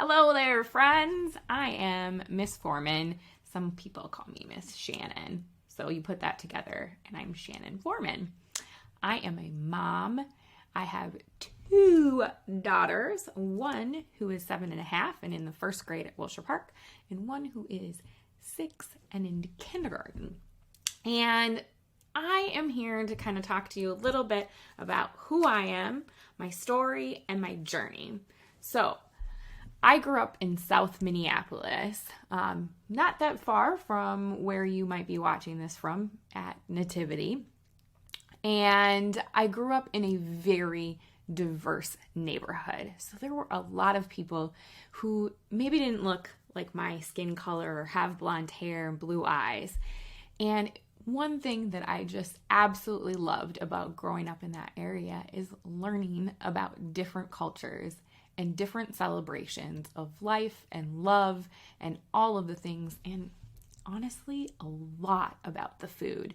Hello there, friends. I am Miss Foreman. Some people call me Miss Shannon. So you put that together, and I'm Shannon Foreman. I am a mom. I have two daughters, one who is 7.5 and in the first grade at Wilshire Park, and one who is 6 and in kindergarten. And I am here to kind of talk to you a little bit about who I am, my story, and my journey. So, I grew up in South Minneapolis, not that far from where you might be watching this from at Nativity. And I grew up in a very diverse neighborhood. So there were a lot of people who maybe didn't look like my skin color or have blonde hair and blue eyes. And one thing that I just absolutely loved about growing up in that area is learning about different cultures and different celebrations of life and love and all of the things, and honestly, a lot about the food.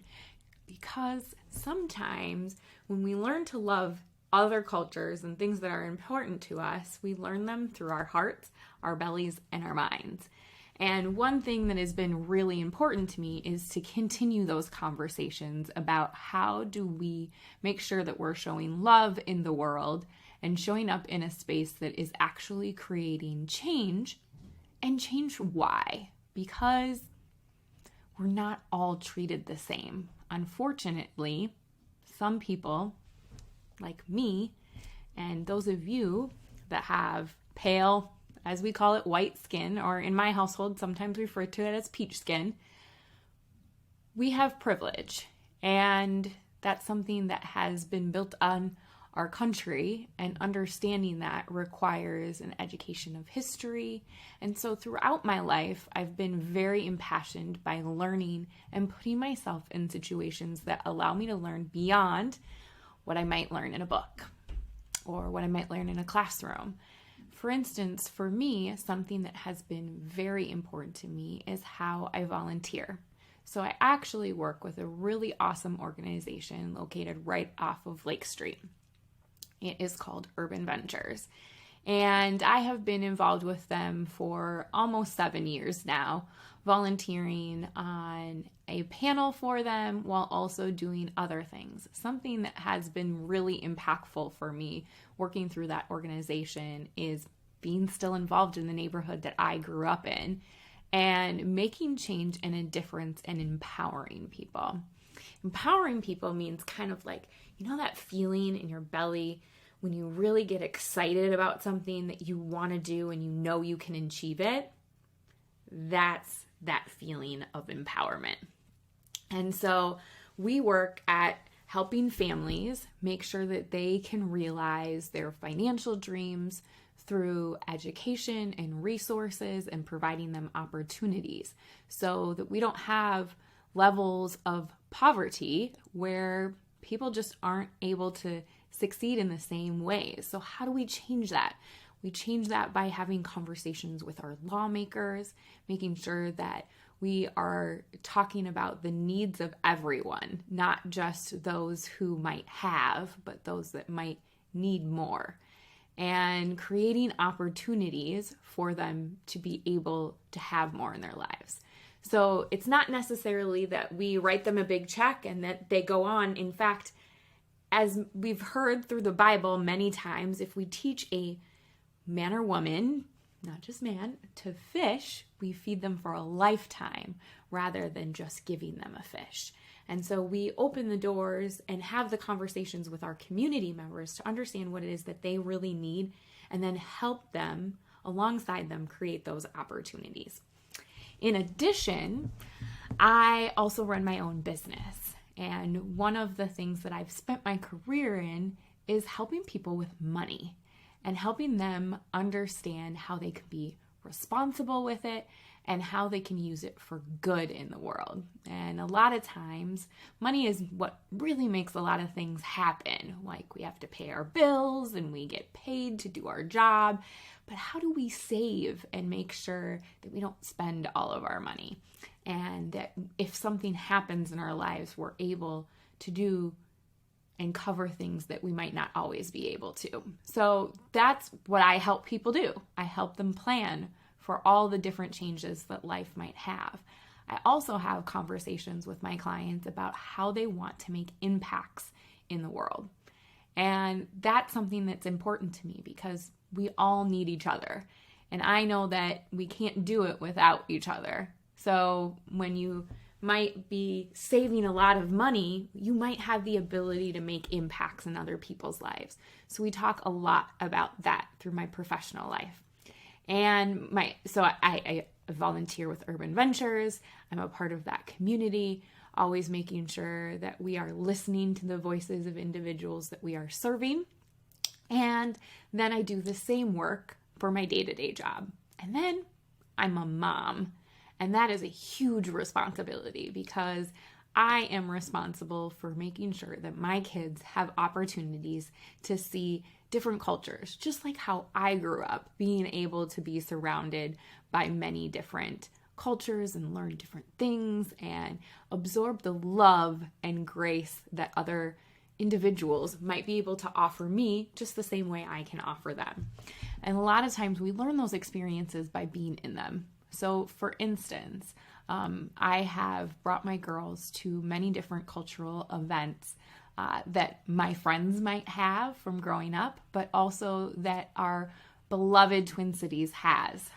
Because sometimes when we learn to love other cultures and things that are important to us, we learn them through our hearts, our bellies, and our minds. And one thing that has been really important to me is to continue those conversations about how do we make sure that we're showing love in the world and showing up in a space that is actually creating change, and change why? Because we're not all treated the same. Unfortunately, some people like me and those of you that have pale, as we call it, white skin, or in my household, sometimes referred to it as peach skin, we have privilege. And that's something that has been built on our country, and understanding that requires an education of history. And so throughout my life, I've been very impassioned by learning and putting myself in situations that allow me to learn beyond what I might learn in a book or what I might learn in a classroom. For instance, for me, something that has been very important to me is how I volunteer. So I actually work with a really awesome organization located right off of Lake Street. It is called Urban Ventures. And I have been involved with them for almost 7 years now, volunteering on a panel for them while also doing other things. Something that has been really impactful for me working through that organization is being still involved in the neighborhood that I grew up in and making change and a difference and empowering people. Empowering people means kind of like, that feeling in your belly when you really get excited about something that you want to do and you can achieve it. That's that feeling of empowerment. And so we work at helping families make sure that they can realize their financial dreams through education and resources and providing them opportunities so that we don't have levels of poverty where people just aren't able to succeed in the same way. So how do we change that? We change that by having conversations with our lawmakers, making sure that we are talking about the needs of everyone, not just those who might have, but those that might need more, and creating opportunities for them to be able to have more in their lives. So it's not necessarily that we write them a big check and that they go on. In fact, as we've heard through the Bible many times, if we teach a man or woman, not just man, to fish, we feed them for a lifetime rather than just giving them a fish. And so we open the doors and have the conversations with our community members to understand what it is that they really need and then help them, alongside them, create those opportunities. In addition, I also run my own business. And one of the things that I've spent my career in is helping people with money and helping them understand how they can be responsible with it and how they can use it for good in the world. And a lot of times, money is what really makes a lot of things happen. Like we have to pay our bills and we get paid to do our job. But how do we save and make sure that we don't spend all of our money? And that if something happens in our lives, we're able to do and cover things that we might not always be able to. So that's what I help people do. I help them plan for all the different changes that life might have. I also have conversations with my clients about how they want to make impacts in the world. And that's something that's important to me because we all need each other. And I know that we can't do it without each other. So when you might be saving a lot of money, you might have the ability to make impacts in other people's lives. So we talk a lot about that through my professional life. And I volunteer with Urban Ventures. I'm a part of that community, always making sure that we are listening to the voices of individuals that we are serving. And then I do the same work for my day-to-day job. And then I'm a mom. And that is a huge responsibility because I am responsible for making sure that my kids have opportunities to see different cultures, just like how I grew up, being able to be surrounded by many different cultures and learn different things and absorb the love and grace that other individuals might be able to offer me just the same way I can offer them. And a lot of times we learn those experiences by being in them. So for instance, I have brought my girls to many different cultural events that my friends might have from growing up, but also that our beloved Twin Cities has.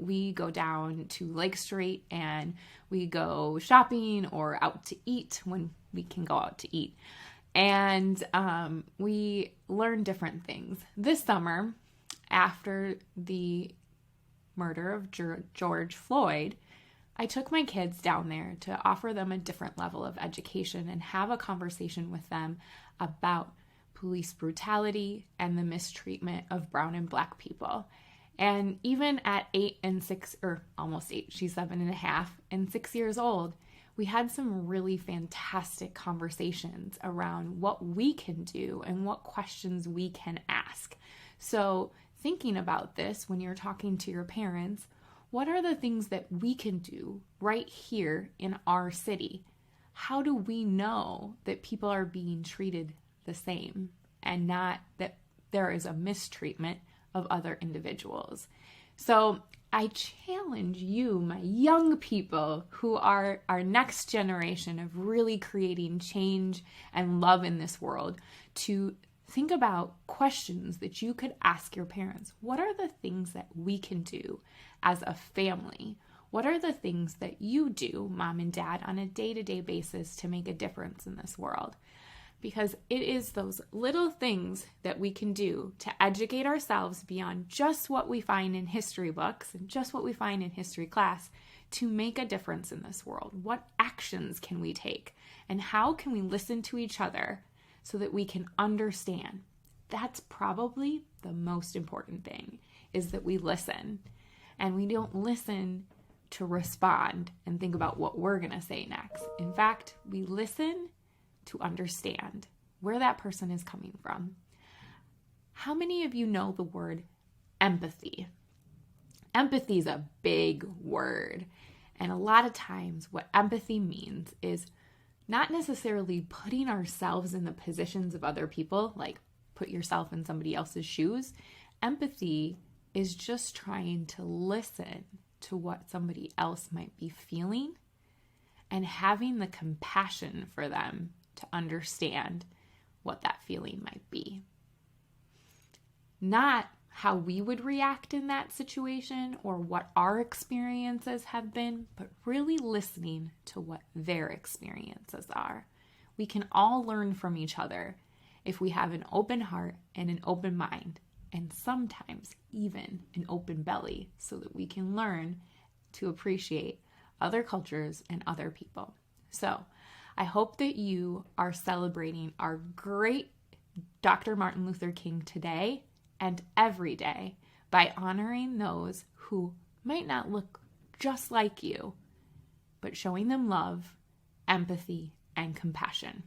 We go down to Lake Street and we go shopping or out to eat when we can go out to eat. And we learn different things. This summer, after the murder of George Floyd, I took my kids down there to offer them a different level of education and have a conversation with them about police brutality and the mistreatment of brown and black people. And even at 8 and 6, or almost 8, she's 7.5 and 6 years old, we had some really fantastic conversations around what we can do and what questions we can ask. So thinking about this when you're talking to your parents, what are the things that we can do right here in our city? How do we know that people are being treated the same and not that there is a mistreatment of other individuals? So I challenge you, my young people who are our next generation of really creating change and love in this world, to think about questions that you could ask your parents. What are the things that we can do as a family? What are the things that you do, mom and dad, on a day-to-day basis to make a difference in this world? Because it is those little things that we can do to educate ourselves beyond just what we find in history books and just what we find in history class to make a difference in this world. What actions can we take? And how can we listen to each other so that we can understand? That's probably the most important thing, is that we listen. And we don't listen to respond and think about what we're going to say next. In fact, we listen to understand where that person is coming from. How many of you know the word empathy? Empathy is a big word. And a lot of times what empathy means is not necessarily putting ourselves in the positions of other people, like put yourself in somebody else's shoes. Empathy is just trying to listen to what somebody else might be feeling and having the compassion for them to understand what that feeling might be. Not how we would react in that situation or what our experiences have been, but really listening to what their experiences are. We can all learn from each other if we have an open heart and an open mind, and sometimes even an open belly, so that we can learn to appreciate other cultures and other people. So I hope that you are celebrating our great Dr. Martin Luther King today and every day by honoring those who might not look just like you, but showing them love, empathy, and compassion.